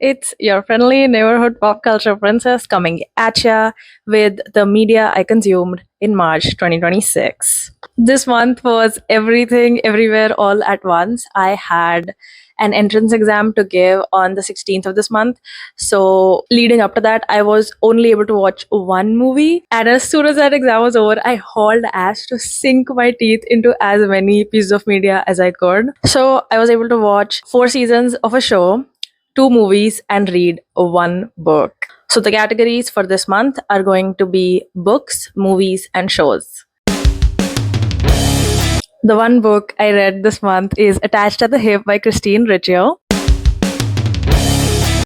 It's your friendly neighborhood pop culture princess coming at ya with the media I consumed in March 2026. This month was everything, everywhere, all at once. I had an entrance exam to give on the 16th of this month. So, leading up to that, I was only able to watch one movie. And as soon as that exam was over, I hauled ass to sink my teeth into as many pieces of media as I could. So, I was able to watch 4 seasons of a show, two movies, and read one book. So, the categories for this month are going to be books, movies, and shows. The one book I read this month is Attached at the Hip by Christine Riccio.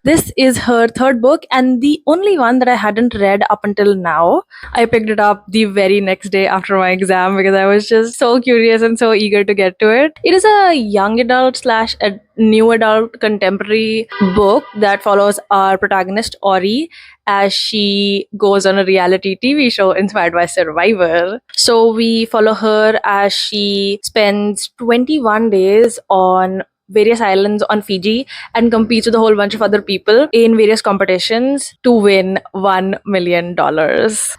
This is her third book and the only one that I hadn't read up until now. I picked it up the very next day after my exam because I was just so curious and so eager to get to it. It is a young adult slash a new adult contemporary book that follows our protagonist Ori as she goes on a reality TV show inspired by Survivor. So we follow her as she spends 21 days on various islands on Fiji and competes with a whole bunch of other people in various competitions to win $1 million.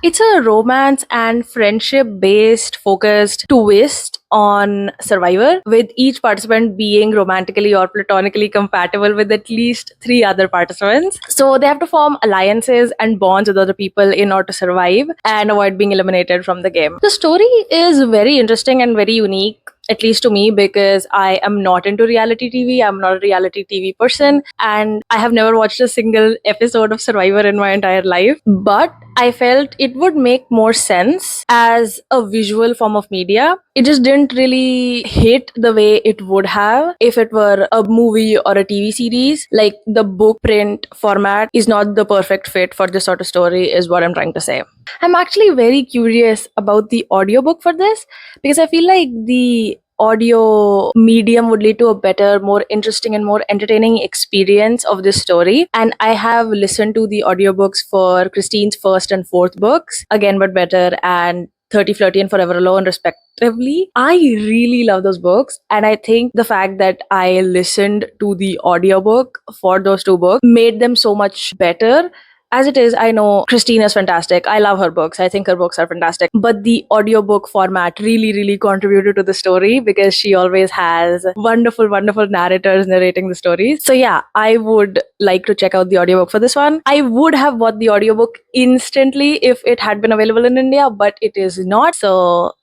It's a romance and friendship based focused twist on Survivor, with each participant being romantically or platonically compatible with at least three other participants. So they have to form alliances and bonds with other people in order to survive and avoid being eliminated from the game. The story is very interesting and very unique, at least to me, because I am not into reality TV. I'm not a reality TV person, and I have never watched a single episode of Survivor in my entire life. But I felt it would make more sense as a visual form of media. It just didn't really hit the way it would have if it were a movie or a TV series. Like, the book print format is not the perfect fit for this sort of story, is what I'm trying to say. I'm actually very curious about the audiobook for this because I feel like the audio medium would lead to a better, more interesting, and more entertaining experience of this story. And I have listened to the audiobooks for Christine's first and fourth books, Again But Better and 30 Flirty and Forever Alone, respectively. I really love those books, and I think the fact that I listened to the audiobook for those two books made them so much better. As it is, I know Christine is fantastic. I love her books. I think her books are fantastic. But the audiobook format really, really contributed to the story because she always has wonderful, wonderful narrators narrating the stories. So yeah, I would like to check out the audiobook for this one. I would have bought the audiobook instantly if it had been available in India, but it is not. So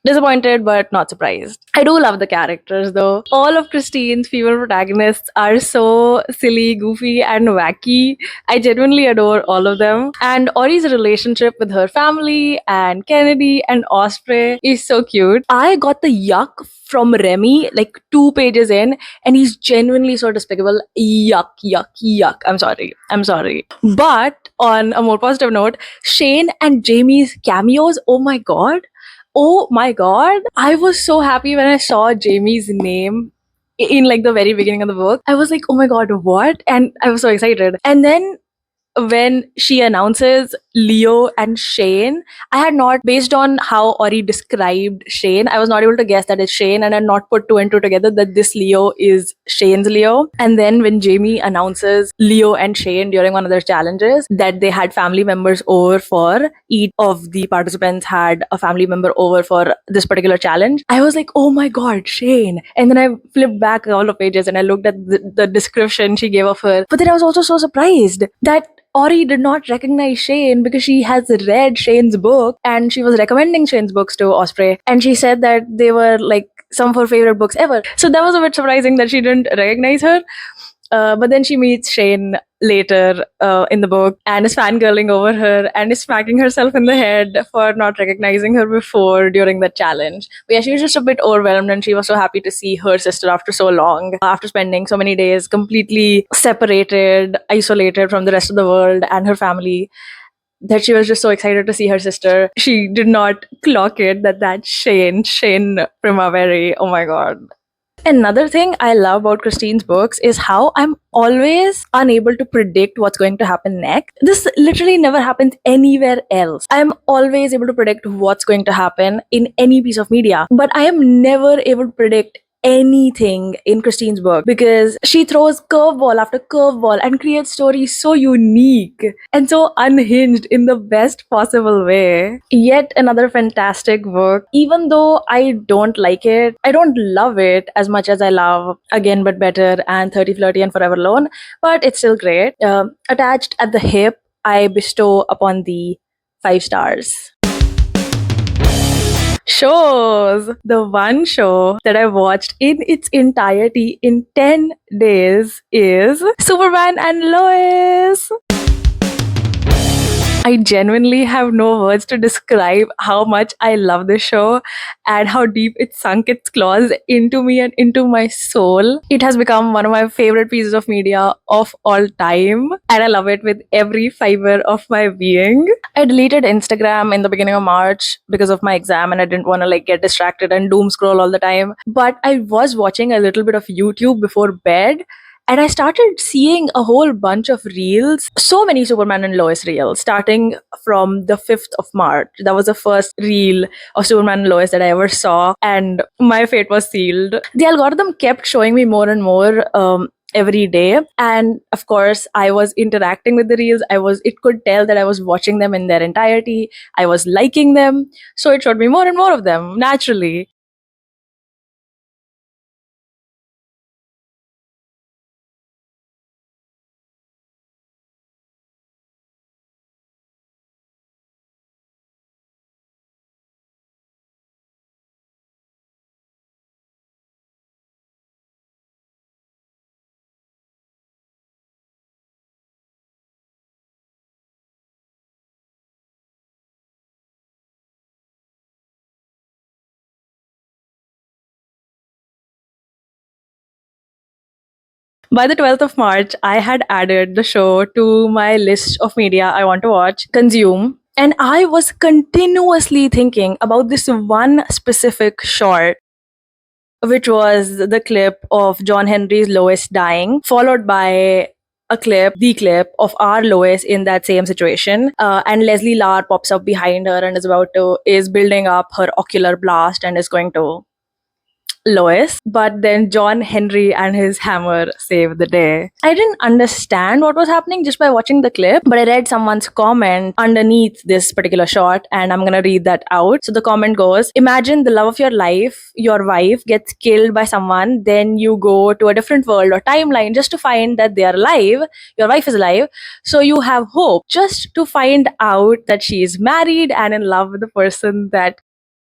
disappointed but not surprised. I do love the characters though. All of Christine's female protagonists are so silly, goofy, and wacky. I genuinely adore all of them. And Ori's relationship with her family and Kennedy and Osprey is so cute. I got the yuck from Remy like 2 pages in, and he's genuinely so despicable. Yuck, yuck, yuck. I'm sorry. I'm sorry. But on a more positive note, Shane and Jamie's cameos, oh my god. Oh my god. I was so happy when I saw Jamie's name in like the very beginning of the book. I was like, oh my god, what? And I was so excited. And then when she announces Leo and Shane, I had not, based on how Ori described Shane, I was not able to guess that it's Shane, and I had not put two and two together that this Leo is Shane's Leo. And then when Jamie announces Leo and Shane during one of their challenges, that they had family members over for each of the participants had a family member over for this particular challenge, I was like, oh my god, Shane. And then I flipped back a couple of pages and I looked at the description she gave of her. But then I was also so surprised that Ori did not recognize Shane because she has read Shane's book and she was recommending Shane's books to Osprey. And she said that they were like some of her favorite books ever. So that was a bit surprising that she didn't recognize her. But then she meets Shane later in the book and is fangirling over her and is smacking herself in the head for not recognizing her before during the challenge. But yeah, she was just a bit overwhelmed and she was so happy to see her sister after so long, after spending so many days completely separated, isolated from the rest of the world and her family, that she was just so excited to see her sister. She did not clock it that that's Shane Primavera. Oh my god. Another thing I love about Christine's books is how I'm always unable to predict what's going to happen next. This literally never happens anywhere else. I'm always able to predict what's going to happen in any piece of media, but I am never able to predict anything in Christine's book because she throws curveball after curveball and creates stories so unique and so unhinged in the best possible way. Yet another fantastic book. Even though I don't like it, I don't love it as much as I love Again But Better and 30 Flirty and Forever Alone, but it's still great. Attached at the Hip, I bestow upon thee 5 stars. Shows. The one show that I watched in its entirety in 10 days is Superman and Lois. I genuinely have no words to describe how much I love this show and how deep it sunk its claws into me and into my soul. It has become one of my favorite pieces of media of all time, and I love it with every fiber of my being. I deleted Instagram in the beginning of March because of my exam and I didn't want to like get distracted and doom scroll all the time. But I was watching a little bit of YouTube before bed and I started seeing a whole bunch of reels, so many Superman and Lois reels, starting from the 5th of March. That was the first reel of Superman and Lois that I ever saw, and my fate was sealed. The algorithm kept showing me more and more. Every day, and of course I was interacting with the reels. It could tell that I was watching them in their entirety. I was liking them, so it showed me more and more of them naturally. By the 12th of March, I had added the show to my list of media I want to watch, consume, and I was continuously thinking about this one specific short, which was the clip of John Henry's Lois dying, followed by the clip of our Lois in that same situation. And Leslie Lar pops up behind her and is building up her ocular blast and is going to Lois, but then John Henry and his hammer save the day. I didn't understand what was happening just by watching the clip, but I read someone's comment underneath this particular shot, and I'm gonna read that out. So the comment goes: Imagine the love of your life, your wife, gets killed by someone, then you go to a different world or timeline just to find that they are alive, your wife is alive, so you have hope just to find out that she is married and in love with the person that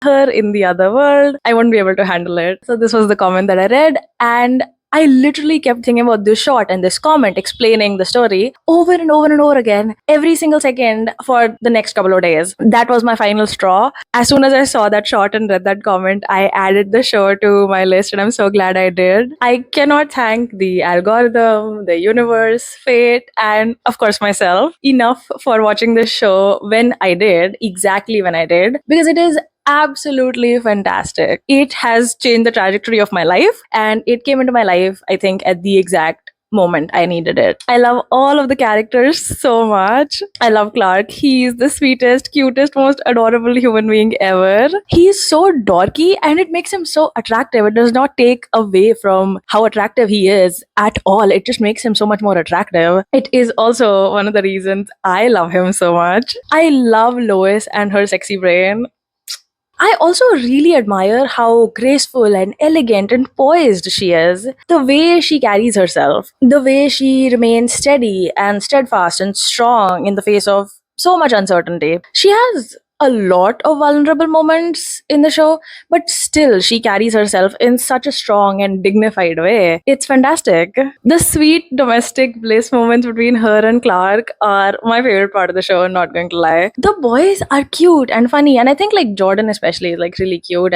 her in the other world. I won't be able to handle it. So this was the comment that I read, and I literally kept thinking about this shot and this comment explaining the story over and over and over again, every single second for the next couple of days. That was my final straw. As soon as I saw that shot and read that comment, I added the show to my list, and I'm so glad I did. I cannot thank the algorithm, the universe, fate, and of course myself enough for watching this show when I did, exactly when I did, because it is absolutely fantastic. It has changed the trajectory of my life, and it came into my life, I think, at the exact moment I needed it. I love all of the characters so much. I love Clark. He's the sweetest, cutest, most adorable human being ever. He's so dorky and it makes him so attractive. It does not take away from how attractive he is at all. It just makes him so much more attractive. It is also one of the reasons I love him so much. I love Lois and her sexy brain. I also really admire how graceful and elegant and poised she is. The way she carries herself, the way she remains steady and steadfast and strong in the face of so much uncertainty. She has a lot of vulnerable moments in the show, but still she carries herself in such a strong and dignified way. It's fantastic. The sweet domestic bliss moments between her and Clark are my favorite part of the show, not going to lie. The boys are cute and funny, and I think like Jordan especially is like really cute.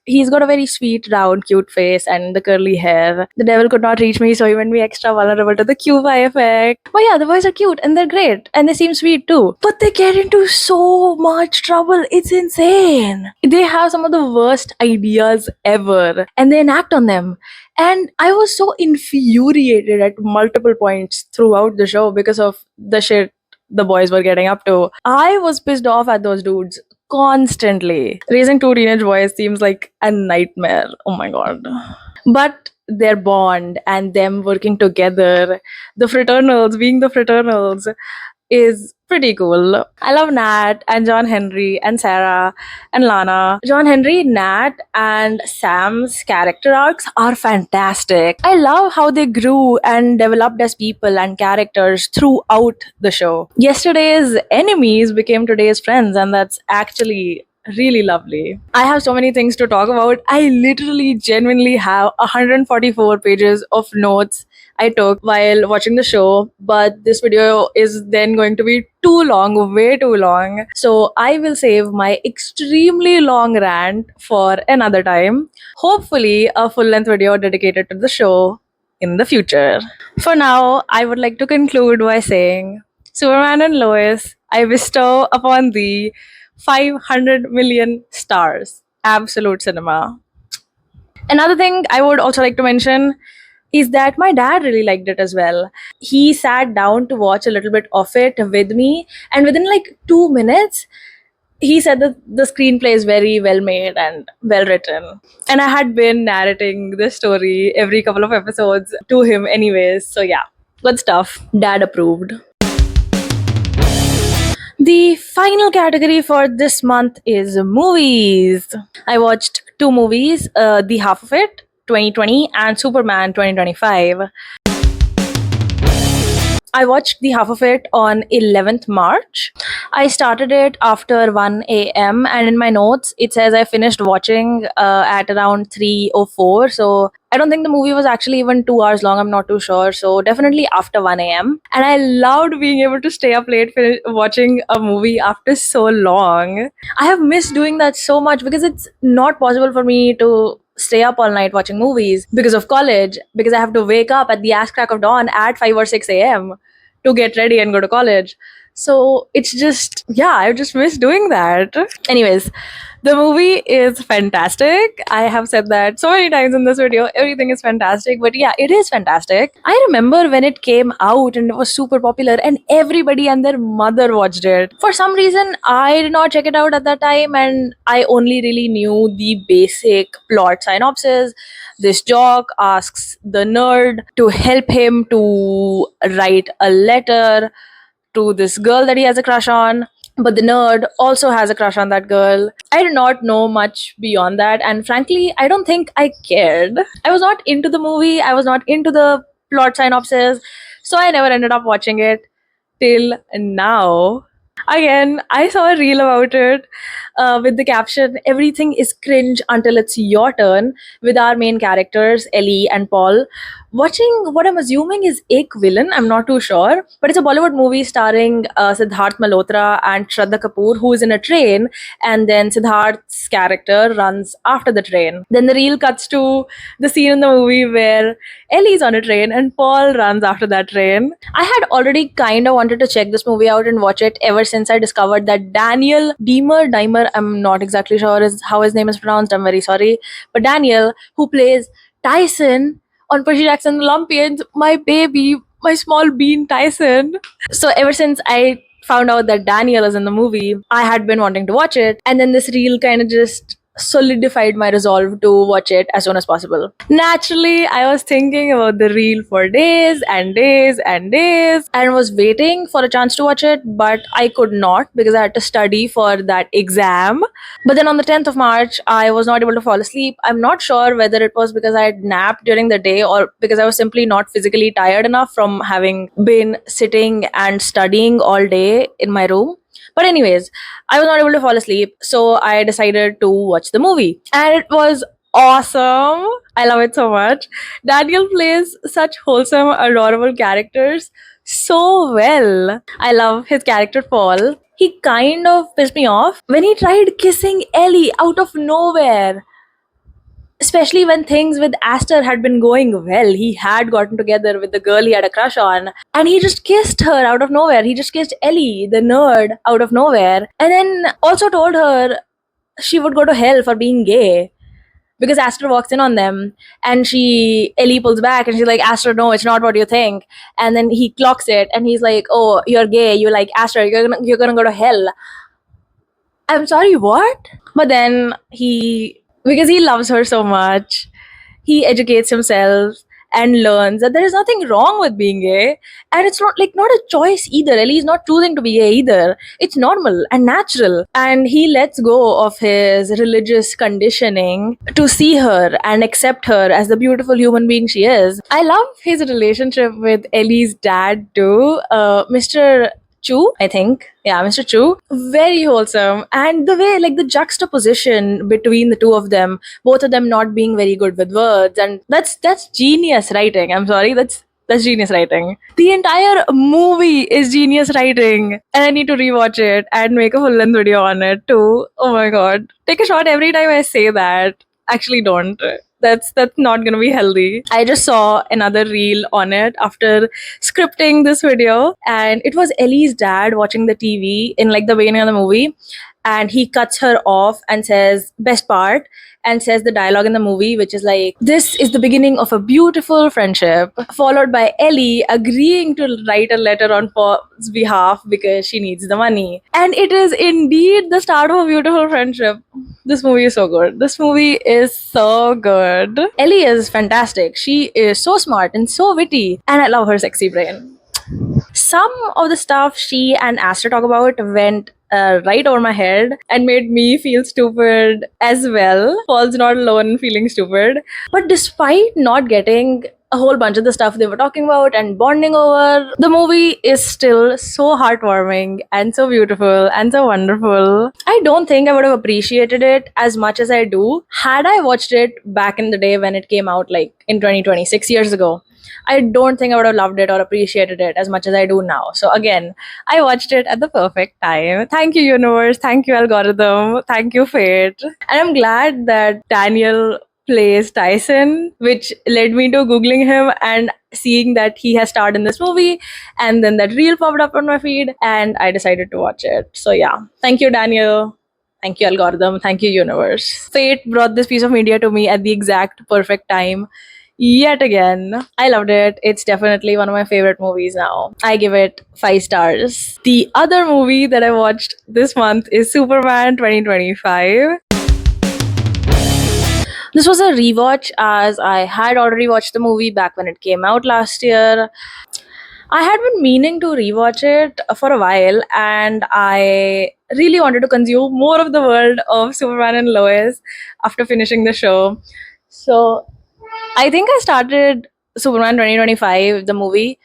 He's got a very sweet, round, cute face and the curly hair. The devil could not reach me, so he made me extra vulnerable to the QI effect. But yeah, the boys are cute and they're great and they seem sweet too. But they get into so much trouble. It's insane. They have some of the worst ideas ever and they enact on them. And I was so infuriated at multiple points throughout the show because of the shit the boys were getting up to. I was pissed off at those dudes constantly. Raising two teenage boys seems like a nightmare. Oh my god. But their bond and them working together, the fraternals being the fraternals, is pretty cool. I love Nat and John Henry and Sarah and Lana. John Henry, Nat, and Sam's character arcs are fantastic. I love how they grew and developed as people and characters throughout the show. Yesterday's enemies became today's friends, and that's actually really lovely. I have so many things to talk about. I literally genuinely have 144 pages of notes I took while watching the show, but this video is then going to be too long, way too long. So I will save my extremely long rant for another time. Hopefully, a full length video dedicated to the show in the future. For now, I would like to conclude by saying Superman and Lois, I bestow upon thee 500 million stars. Absolute cinema. Another thing I would also like to mention is that my dad really liked it as well. He sat down to watch a little bit of it with me, and within like 2 minutes, he said that the screenplay is very well made and well written. And I had been narrating this story every couple of episodes to him, anyways. So, yeah, good stuff. Dad approved. The final category for this month is movies. I watched two movies, The Half of It 2020 and Superman 2025. I watched the half of it on 11th March. I started it after 1 a.m. and in my notes it says I finished watching at around 3:04. So I don't think the movie was actually even 2 hours long. I'm not too sure. So definitely after 1 a.m. And I loved being able to stay up late watching a movie after so long. I have missed doing that so much because it's not possible for me to stay up all night watching movies because of college, because I have to wake up at the ass crack of dawn at 5 or 6 a.m. to get ready and go to college. So it's just, yeah, I just miss doing that. Anyways, the movie is fantastic. I have said that so many times in this video. Everything is fantastic, but yeah, it is fantastic. I remember when it came out and it was super popular, and everybody and their mother watched it. For some reason, I did not check it out at that time, and I only really knew the basic plot synopsis. This jock asks the nerd to help him to write a letter to this girl that he has a crush on. But the nerd also has a crush on that girl. I did not know much beyond that, and frankly, I don't think I cared. I was not into the movie, I was not into the plot synopsis, so I never ended up watching it till now. Again, I saw a reel about it with the caption, "Everything is cringe until it's your turn," with our main characters, Ellie and Paul, watching what I'm assuming is Ek Villain. I'm not too sure. But it's a Bollywood movie starring Siddharth Malhotra and Shraddha Kapoor, who is in a train, and then Siddharth's character runs after the train. Then the reel cuts to the scene in the movie where Ellie's on a train and Paul runs after that train. I had already kind of wanted to check this movie out and watch it ever since I discovered that Daniel Dimer, I'm not exactly sure how his name is pronounced, I'm very sorry, but Daniel, who plays Tyson on Percy Jackson and the Olympians, my baby, my small bean Tyson. So ever since I found out that Daniel is in the movie, I had been wanting to watch it, and then this reel kind of just solidified my resolve to watch it as soon as possible. Naturally, I was thinking about the reel for days and days and days and was waiting for a chance to watch it, but I could not because I had to study for that exam. But then on the 10th of March, I was not able to fall asleep. I'm not sure whether it was because I had napped during the day or because I was simply not physically tired enough from having been sitting and studying all day in my room. But anyways, I was not able to fall asleep, so I decided to watch the movie. And it was awesome. I love it so much. Daniel plays such wholesome, adorable characters so well. I love his character Paul. He kind of pissed me off when he tried kissing Ellie out of nowhere, especially when things with Aster had been going well. He had gotten together with the girl he had a crush on, and he just kissed her out of nowhere. He just kissed Ellie, the nerd, out of nowhere, and then also told her she would go to hell for being gay. Because Aster walks in on them, and Ellie pulls back, and she's like, "Aster, no, it's not what you think." And then he clocks it, and he's like, "Oh, you're gay. You like Aster. You're gonna go to hell." I'm sorry, what? But then because he loves her so much, he educates himself and learns that there is nothing wrong with being gay, and it's not a choice either. Ellie is not choosing to be gay either. It's normal and natural, and he lets go of his religious conditioning to see her and accept her as the beautiful human being she is. I love his relationship with Ellie's dad too, Mr. Chu, I think. Yeah, Mr. Chu. Very wholesome. And the way, like the juxtaposition between the two of them, both of them not being very good with words, and that's genius writing. I'm sorry, that's genius writing. The entire movie is genius writing. And I need to rewatch it and make a full length video on it too. Oh my god. Take a shot every time I say that. Actually don't. That's not gonna be healthy. I just saw another reel on it after scripting this video, and it was Ellie's dad watching the TV in like the beginning of the movie, and he cuts her off and says best part, and says the dialogue in the movie, which is like, this is the beginning of a beautiful friendship, followed by Ellie agreeing to write a letter on Paul's behalf because she needs the money. And it is indeed the start of a beautiful friendship. This movie is so good. This movie is so good. Ellie is fantastic. She is so smart and so witty, and I love her sexy brain. Some of the stuff she and Aster talk about went right over my head and made me feel stupid as well. Paul's not alone in feeling stupid. But despite not getting a whole bunch of the stuff they were talking about and bonding over, the movie is still so heartwarming and so beautiful and so wonderful. I don't think I would have appreciated it as much as I do had I watched it back in the day when it came out, like in 2020, 6 years ago. I don't think I would have loved it or appreciated it as much as I do now. So again, I watched it at the perfect time. Thank you, universe. Thank you, algorithm. Thank you, fate. And I'm glad that Daniel plays Tyson, which led me to Googling him and seeing that he has starred in this movie. And then that reel popped up on my feed and I decided to watch it. So yeah, thank you, Daniel. Thank you, algorithm. Thank you, universe. Fate brought this piece of media to me at the exact perfect time. Yet again, I loved it. It's definitely one of my favorite movies now. I give it 5 stars. The other movie that I watched this month is Superman 2025. This was a rewatch as I had already watched the movie back when it came out last year. I had been meaning to rewatch it for a while, and I really wanted to consume more of the world of Superman and Lois after finishing the show. So I think I started Superman 2025, the movie,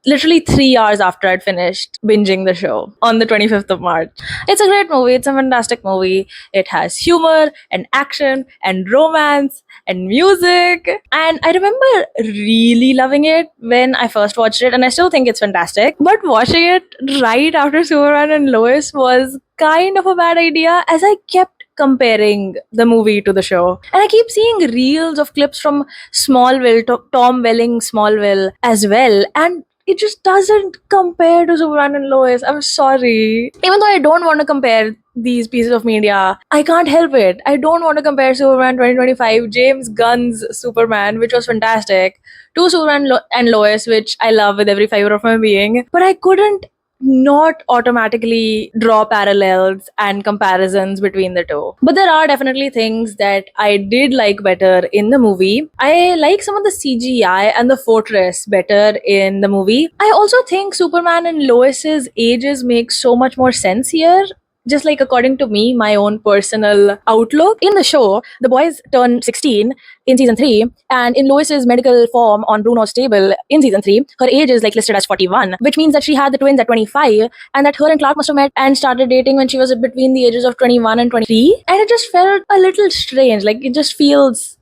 literally 3 hours after I'd finished binging the show on the 25th of March. It's a great movie. It's a fantastic movie. It has humor and action and romance and music. And I remember really loving it when I first watched it, and I still think it's fantastic. But watching it right after Superman and Lois was kind of a bad idea, as I kept comparing the movie to the show. And I keep seeing reels of clips from Smallville, Tom Welling Smallville as well. And it just doesn't compare to Superman and Lois. I'm sorry. Even though I don't want to compare these pieces of media, I can't help it. I don't want to compare Superman 2025, James Gunn's Superman, which was fantastic, to Superman and Lois, which I love with every fiber of my being. But I couldn't not automatically draw parallels and comparisons between the two. But there are definitely things that I did like better in the movie. I like some of the CGI and the fortress better in the movie. I also think Superman and Lois's ages make so much more sense here. Just like according to me, my own personal outlook. In the show, the boys turn 16 in season 3, and in Lois's medical form on Bruno's table in season 3, her age is like listed as 41, which means that she had the twins at 25, and that her and Clark must have met and started dating when she was between the ages of 21 and 23. And it just felt a little strange. Like, it just feels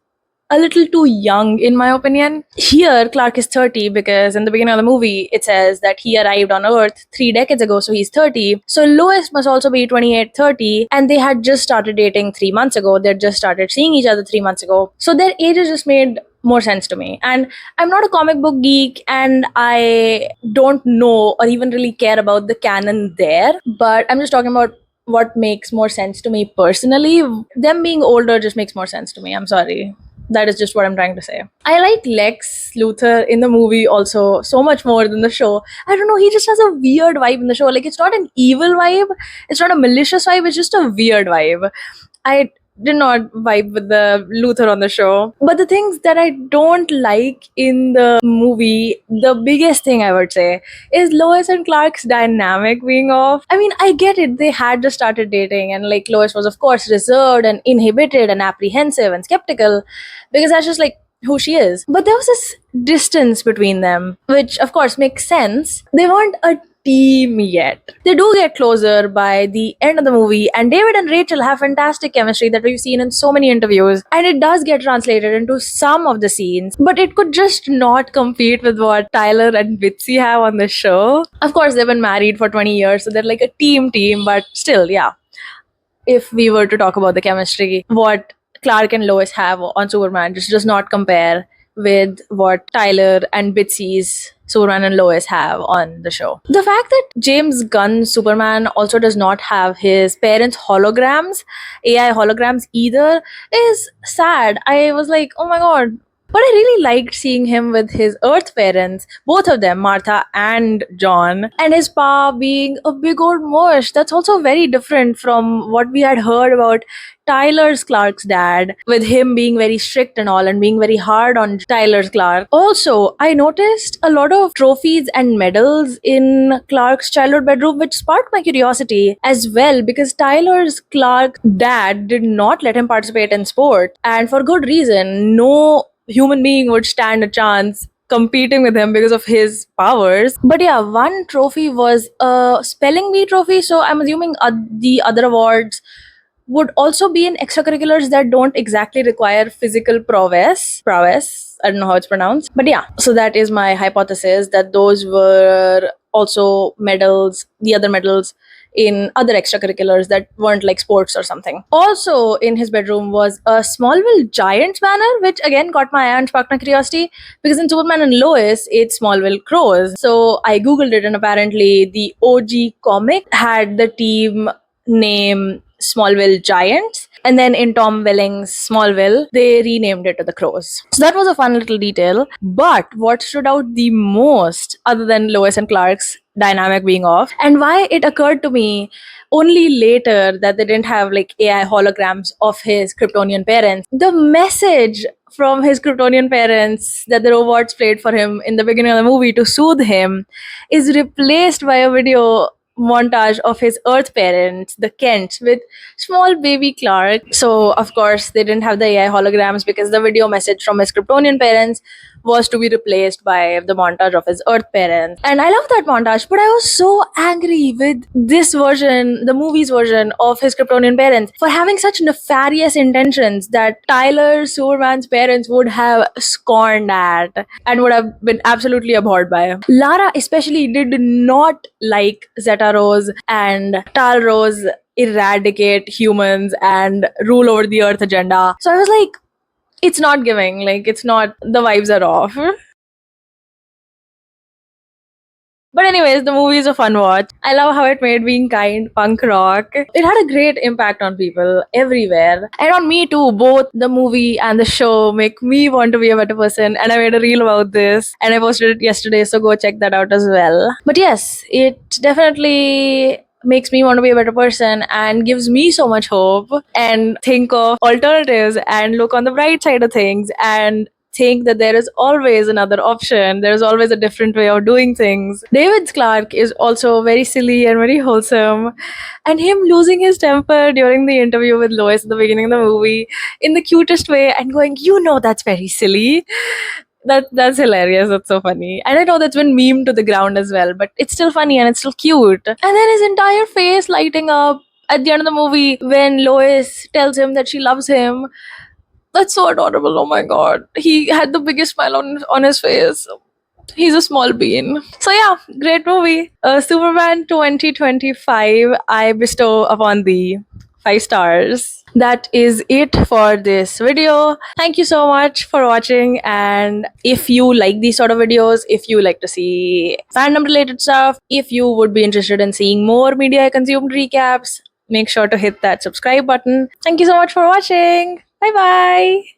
a little too young, in my opinion. Here, Clark is 30 because in the beginning of the movie, it says that he arrived on Earth 3 decades ago, so he's 30. So Lois must also be 28, 30, and they had just started dating 3 months ago. They just started seeing each other 3 months ago. So their ages just made more sense to me. And I'm not a comic book geek, and I don't know or even really care about the canon there, but I'm just talking about what makes more sense to me personally. Them being older just makes more sense to me. I'm sorry. That is just what I'm trying to say. I like Lex Luthor in the movie also so much more than the show. I don't know, he just has a weird vibe in the show. Like, it's not an evil vibe, it's not a malicious vibe, it's just a weird vibe. I did not vibe with the Luther on the show. But the things that I don't like in the movie, the biggest thing I would say is Lois and Clark's dynamic being off. I mean, I get it. They had just started dating, and like Lois was, of course, reserved and inhibited and apprehensive and skeptical because that's just like who she is. But there was this distance between them, which of course makes sense. They weren't a team yet. They do get closer by the end of the movie, and David and Rachel have fantastic chemistry that we've seen in so many interviews, and it does get translated into some of the scenes, but it could just not compete with what Tyler and Bitsy have on the show. Of course, they've been married for 20 years, so they're like a team, but still, yeah. If we were to talk about the chemistry, what Clark and Lois have on Superman just does not compare with what Tyler and Bitsy's Superman and Lois have on the show. The fact that James Gunn's Superman also does not have his parents' holograms, AI holograms either, is sad. I was like, oh my god. But I really liked seeing him with his Earth parents, both of them, Martha and John, and his pa being a big old mush. That's also very different from what we had heard about Tyler's Clark's dad, with him being very strict and all and being very hard on Tyler's Clark. Also, I noticed a lot of trophies and medals in Clark's childhood bedroom, which sparked my curiosity as well because Tyler's Clark dad did not let him participate in sport, and for good reason. No human being would stand a chance competing with him because of his powers. But yeah, one trophy was a spelling bee trophy, so I'm assuming the other awards would also be in extracurriculars that don't exactly require physical prowess. I don't know how it's pronounced, but yeah, so that is my hypothesis that those were also medals, the other medals in other extracurriculars that weren't like sports or something. Also in his bedroom was a Smallville Giants banner, which again caught my eye and sparked my curiosity because in Superman and Lois, it's Smallville Crows. So I googled it, and apparently the OG comic had the team name Smallville Giants, and then in Tom Welling's Smallville, they renamed it to the Crows. So that was a fun little detail. But what stood out the most, other than Lois and Clark's dynamic being off, and why it occurred to me only later that they didn't have like AI holograms of his Kryptonian parents, the message from his Kryptonian parents that the robots played for him in the beginning of the movie to soothe him is replaced by a video montage of his Earth parents, the Kents, with small baby Clark. So, of course, they didn't have the AI holograms because the video message from his Kryptonian parents was to be replaced by the montage of his Earth parents. And I love that montage, but I was so angry with this version, the movie's version of his Kryptonian parents, for having such nefarious intentions that Tyler Superman's parents would have scorned at and would have been absolutely abhorred by. Lara especially did not like Zeta Rose and Tal Rose eradicate humans and rule over the Earth agenda. So I was like, it's not giving, like, it's not, the vibes are off. But anyways, the movie is a fun watch. I love how it made being kind punk rock. It had a great impact on people everywhere. And on me too. Both the movie and the show make me want to be a better person. And I made a reel about this and I posted it yesterday, so go check that out as well. But yes, it definitely makes me want to be a better person and gives me so much hope and think of alternatives and look on the bright side of things and think that there is always another option. There's always a different way of doing things. David's Clark is also very silly and very wholesome. And him losing his temper during the interview with Lois at the beginning of the movie in the cutest way and going, that's very silly. That's hilarious. That's so funny. And I know that's been memed to the ground as well, but it's still funny and it's still cute. And then his entire face lighting up at the end of the movie when Lois tells him that she loves him. That's so adorable. Oh my god. He had the biggest smile on his face. He's a small bean. So yeah, great movie. Superman 2025, I bestow upon thee 5 stars. That is it for this video. Thank you so much for watching, and if you like these sort of videos, if you like to see fandom related stuff, if you would be interested in seeing more media consumed recaps, make sure to hit that subscribe button. Thank you so much for watching. Bye bye.